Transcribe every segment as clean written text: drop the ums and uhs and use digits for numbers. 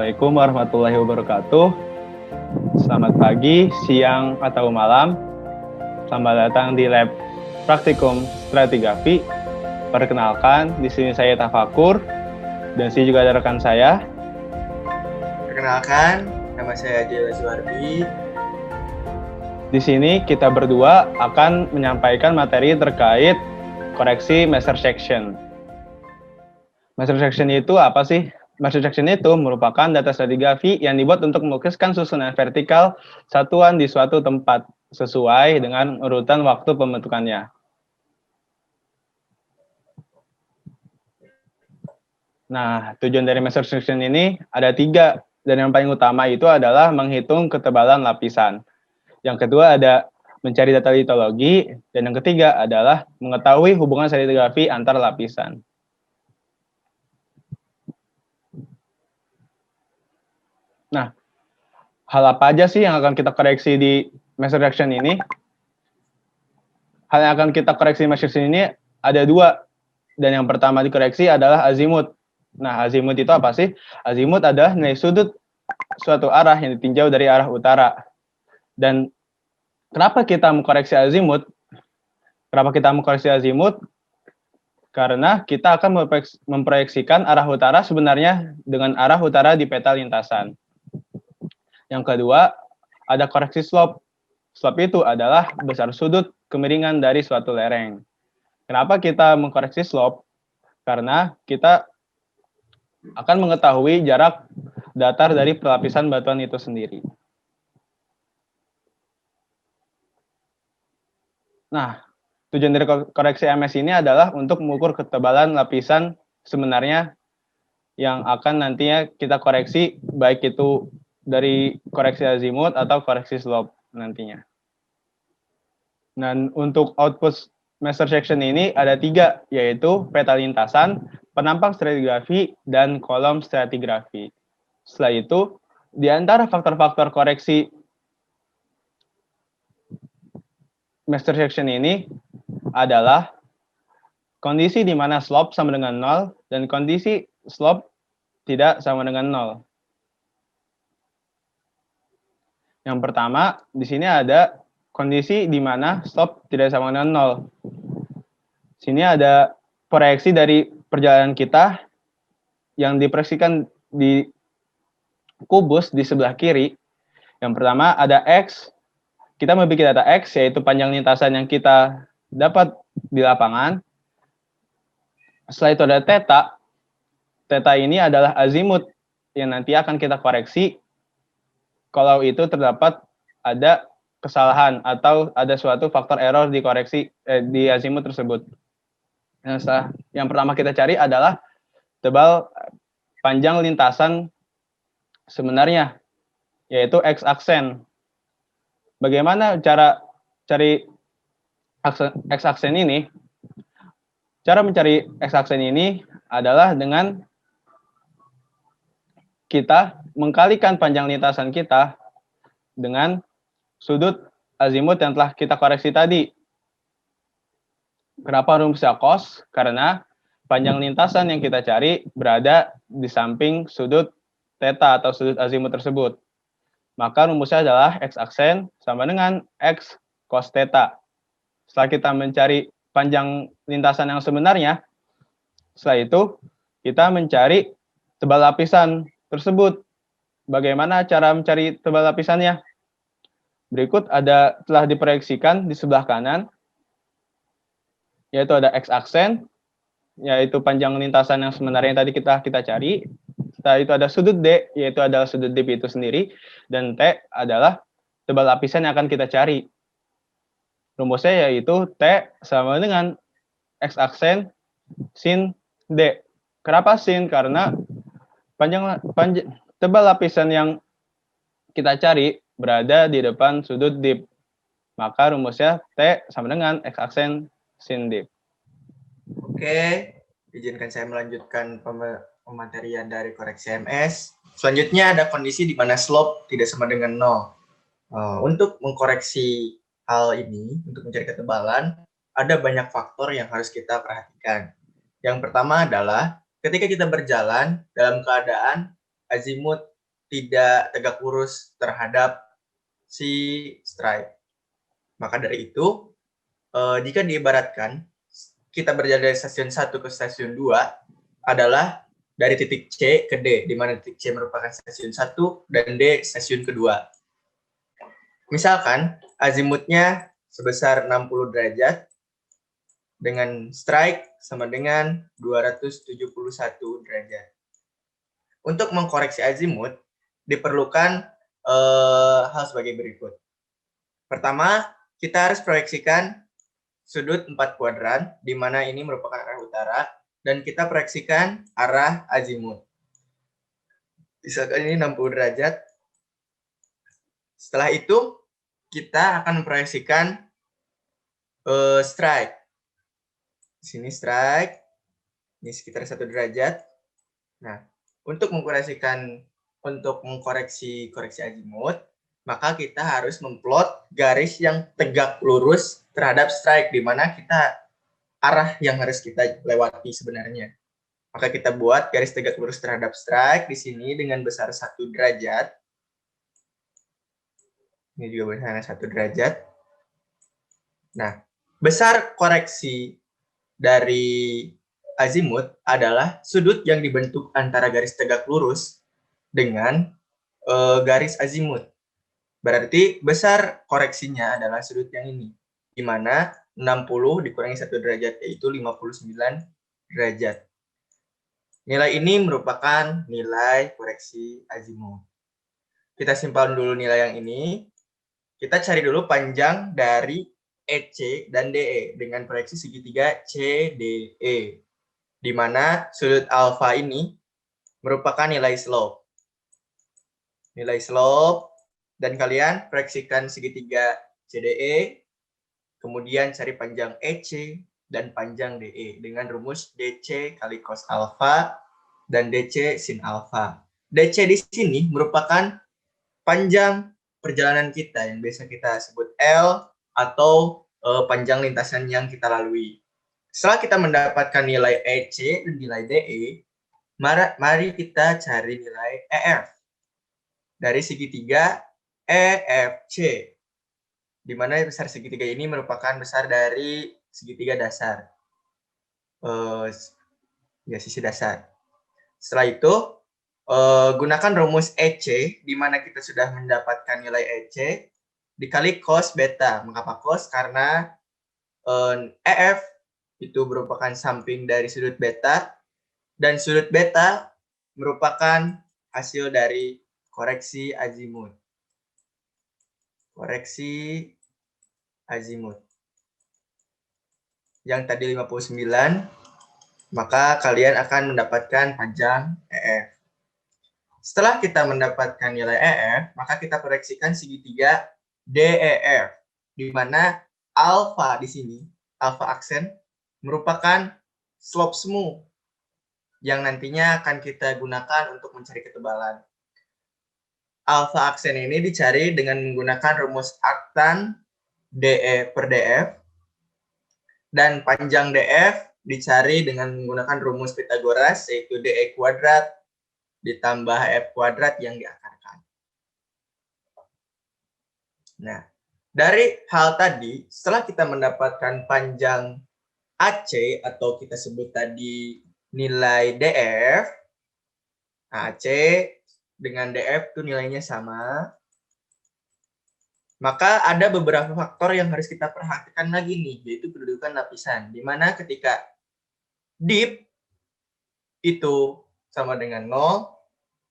Assalamualaikum warahmatullahi wabarakatuh. Selamat pagi, siang, atau malam. Selamat datang di lab praktikum stratigrafi. Perkenalkan, di sini saya Tafakur dan sini juga ada rekan saya. Perkenalkan, nama saya Dewa Suwardi. Di sini kita berdua akan menyampaikan materi terkait koreksi measure section. Measure section itu apa sih? Measure section itu merupakan data stratigrafi yang dibuat untuk melukiskan susunan vertikal satuan di suatu tempat sesuai dengan urutan waktu pembentukannya. Nah, tujuan dari measure section ini ada 3, dan yang paling utama itu adalah menghitung ketebalan lapisan. Yang kedua ada mencari data litologi, dan yang ketiga adalah mengetahui hubungan stratigrafi antar lapisan. Nah, hal apa aja sih yang akan kita koreksi di measure section ini? Hal yang akan kita koreksi di measure section ini ada 2, dan yang pertama dikoreksi adalah azimut. Nah, azimut itu apa sih? Azimut adalah nilai sudut suatu arah yang ditinjau dari arah utara. Dan kenapa kita mengkoreksi azimut? Karena kita akan memproyeksikan arah utara sebenarnya dengan arah utara di peta lintasan. Yang kedua, ada koreksi slope. Slope itu adalah besar sudut kemiringan dari suatu lereng. Kenapa kita mengkoreksi slope? Karena kita akan mengetahui jarak datar dari pelapisan batuan itu sendiri. Nah, tujuan dari koreksi MS ini adalah untuk mengukur ketebalan lapisan sebenarnya yang akan nantinya kita koreksi, baik itu dari koreksi azimut atau koreksi slope nantinya. Dan untuk output measure section ini ada 3, yaitu peta lintasan, penampang stratigrafi, dan kolom stratigrafi. Setelah itu, di antara faktor-faktor koreksi measure section ini adalah kondisi di mana slope sama dengan 0 dan kondisi slope tidak sama dengan 0. Yang pertama, di sini ada kondisi di mana slope tidak sama dengan 0. Sini ada proyeksi dari perjalanan kita yang diproyeksikan di kubus di sebelah kiri. Yang pertama ada X. Kita memiliki data X, yaitu panjang lintasan yang kita dapat di lapangan. Setelah itu ada theta. Theta ini adalah azimut yang nanti akan kita koreksi kalau itu terdapat ada kesalahan atau ada suatu faktor error di koreksi di azimut tersebut. Yang pertama kita cari adalah tebal panjang lintasan sebenarnya, yaitu X aksen. Bagaimana cara cari X aksen ini? Cara mencari X aksen ini adalah dengan kita mengkalikan panjang lintasan kita dengan sudut azimut yang telah kita koreksi tadi. Kenapa rumusnya cos? Karena panjang lintasan yang kita cari berada di samping sudut theta atau sudut azimut tersebut. Maka rumusnya adalah X aksen sama dengan X cos theta. Setelah kita mencari panjang lintasan yang sebenarnya, setelah itu kita mencari tebal lapisan tersebut. Bagaimana cara mencari tebal lapisannya? Berikut telah diproyeksikan di sebelah kanan, yaitu ada X aksen, yaitu panjang lintasan yang sebenarnya yang tadi kita cari. Setelah itu ada sudut D, yaitu adalah sudut dip itu sendiri, dan T adalah tebal lapisan yang akan kita cari. Rumusnya yaitu T sama dengan X aksen sin D. Kenapa sin? Karena tebal lapisan yang kita cari berada di depan sudut dip. Maka rumusnya T sama dengan X aksen sin dip. Oke, izinkan saya melanjutkan pematerian dari koreksi MS. Selanjutnya ada kondisi di mana slope tidak sama dengan 0. Untuk mengkoreksi hal ini, untuk mencari ketebalan, ada banyak faktor yang harus kita perhatikan. Yang pertama adalah ketika kita berjalan dalam keadaan azimut tidak tegak lurus terhadap si strike. Maka dari itu, jika diibaratkan, kita berjalan dari stasiun 1 ke stasiun 2 adalah dari titik C ke D, di mana titik C merupakan stasiun 1 dan D stasiun kedua. Misalkan, azimutnya sebesar 60 derajat, dengan strike sama dengan 271 derajat. Untuk mengkoreksi azimut, diperlukan hal sebagai berikut. Pertama, kita harus proyeksikan sudut 4 kuadran, di mana ini merupakan arah utara, dan kita proyeksikan arah azimut. Misalkan ini 60 derajat. Setelah itu, kita akan memproyeksikan strike. Di sini strike, ini sekitar 1 derajat. Nah, untuk mengkoreksi azimut, maka kita harus memplot garis yang tegak lurus terhadap strike, di mana kita arah yang harus kita lewati sebenarnya. Maka kita buat garis tegak lurus terhadap strike di sini dengan besar 1 derajat. Ini juga besarnya 1 derajat. Nah, besar koreksi dari azimut adalah sudut yang dibentuk antara garis tegak lurus dengan garis azimut. Berarti besar koreksinya adalah sudut yang ini, di mana 60 dikurangi 1 derajat, yaitu 59 derajat. Nilai ini merupakan nilai koreksi azimut. Kita simpan dulu nilai yang ini. Kita cari dulu panjang dari EC dan DE dengan proyeksi segitiga CDE, di mana sudut alfa ini merupakan nilai slope. Nilai slope, dan kalian proyeksikan segitiga CDE, kemudian cari panjang EC dan panjang DE dengan rumus DC kali cos alfa dan DC sin alfa. DC di sini merupakan panjang perjalanan kita yang biasa kita sebut L atau panjang lintasan yang kita lalui. Setelah kita mendapatkan nilai EC dan nilai DE, mari kita cari nilai EF dari segitiga EFC, di mana besar segitiga ini merupakan besar dari segitiga dasar, sisi dasar. Setelah itu, gunakan rumus EC, di mana kita sudah mendapatkan nilai EC, dikali cos beta. Mengapa cos? Karena EF itu merupakan samping dari sudut beta, dan sudut beta merupakan hasil dari koreksi azimut. Koreksi azimut. Yang tadi 59, maka kalian akan mendapatkan panjang EF. Setelah kita mendapatkan nilai EF, maka kita proyeksikan segitiga DEF, di mana alfa di sini, alfa aksen, merupakan slope semu yang nantinya akan kita gunakan untuk mencari ketebalan. Alfa aksen ini dicari dengan menggunakan rumus arctan DE per DF, dan panjang DF dicari dengan menggunakan rumus Pythagoras, yaitu DE kuadrat ditambah F kuadrat yang diakarkan. Nah, dari hal tadi, setelah kita mendapatkan panjang AC atau kita sebut tadi nilai DF, AC dengan DF itu nilainya sama, maka ada beberapa faktor yang harus kita perhatikan lagi nih, yaitu kedudukan lapisan, di mana ketika deep itu sama dengan 0,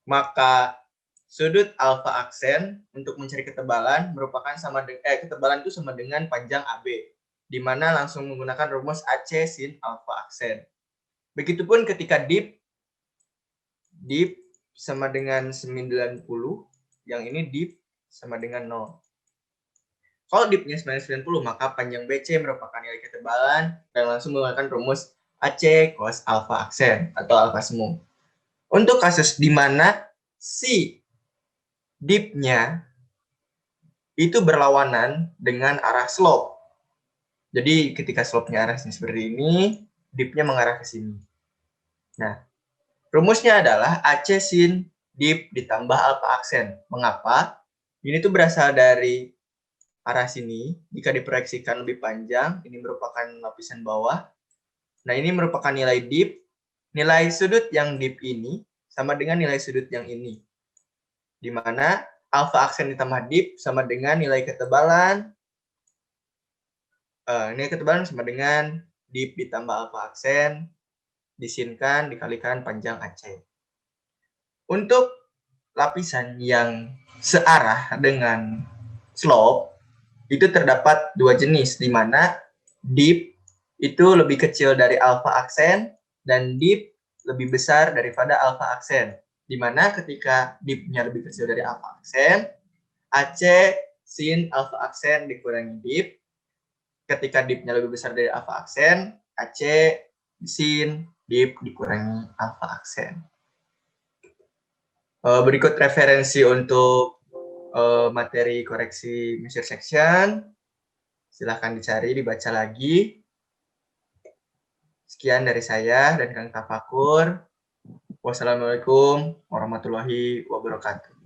maka sudut alfa aksen untuk mencari ketebalan merupakan ketebalan itu sama dengan panjang AB, di mana langsung menggunakan rumus AC sin alfa aksen. Begitupun ketika deep sama dengan 90, yang ini deep sama dengan 0. Kalau deepnya 90, maka panjang BC merupakan nilai ketebalan dan langsung menggunakan rumus AC cos alfa aksen atau alfa semu. Untuk kasus di mana si deep-nya itu berlawanan dengan arah slope. Jadi ketika slope-nya arahnya seperti ini, deep-nya mengarah ke sini. Nah, rumusnya adalah AC sin dip ditambah alfa aksen. Mengapa? Ini tuh berasal dari arah sini. Jika diproyeksikan lebih panjang, ini merupakan lapisan bawah. Nah, ini merupakan nilai dip. Nilai sudut yang dip ini sama dengan nilai sudut yang ini. Di mana alfa aksen ditambah dip sama dengan nilai ketebalan. Nilai ketebalan sama dengan dip ditambah alfa aksen disinkan dikalikan panjang AC. Untuk lapisan yang searah dengan slope, itu terdapat dua jenis, di mana dip itu lebih kecil dari alfa aksen dan dip lebih besar daripada alfa aksen. Di mana ketika dipnya lebih kecil dari alfa aksen, AC sin alfa aksen dikurangi dip. Ketika dipnya lebih besar dari alfa aksen, AC sin dip dikurangi alfa aksen. Berikut referensi untuk materi koreksi measure section. Silahkan dicari, dibaca lagi. Sekian dari saya dan Kang Tafakur. Wassalamualaikum warahmatullahi wabarakatuh.